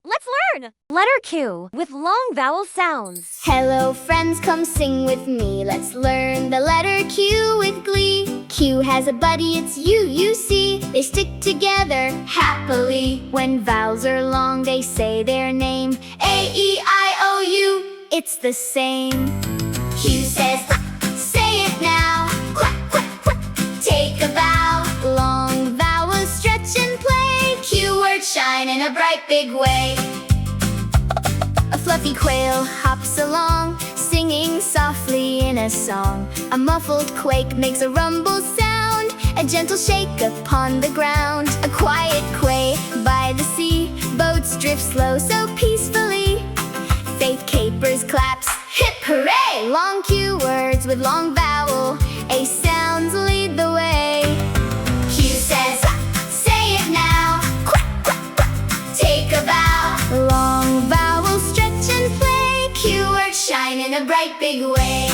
Let's learn! Letter Q with long vowel sounds. Hello friends, come sing with me. Let's learn the letter Q with glee. Q has a buddy, it's you see. They stick together happily. When vowels are long, they say their name. A-E-I-O-U, it's the same. Q says, say it now. Quack, quack, quack. Take a bow. Long vowels stretch and play. Q words shine in a bright big way. A fluffy quail hops along, singing softly in a song. A muffled quake makes a rumble sound, a gentle shake upon the ground. A quiet quay by the sea, boats drift slow so peacefully. Faith capers, claps, hip hooray! Long Q words with long vowel, A sounds lead the way. Q says, say it now. Quack, quack, quack. Take a bow. Long vowel stretch and play. Q words shine in a bright big way.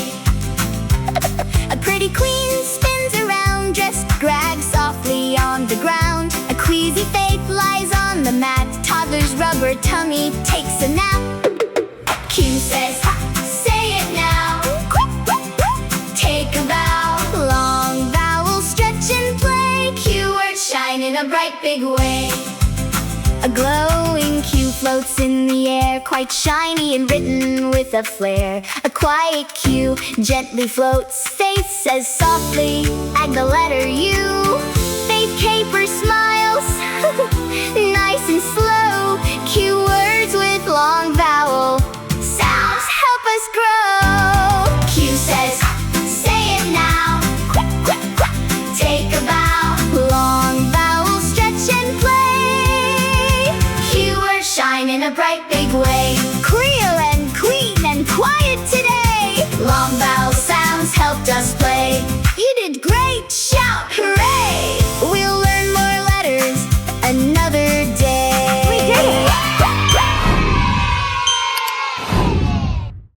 A pretty queen spins around, dressed grag softly on the ground. A queasy faith lies on the mat. Toddler's rubber tummy takes a nap. Q says, say it now. Quack, quack, quack. Take a bow. Long vowel stretch and play. Q words shine in a bright big way. A glowing Q floats in the air, quite shiny and written with a flair. A quiet Q gently floats. Faith says softly, add the letter U. Faith capers, smiles, nice and slow. Q words with long vowel sounds help us grow. Q says, say it now. Quack, quack, quack. Take a bow. Long vowel stretch and play. Q words shine in a bright big way.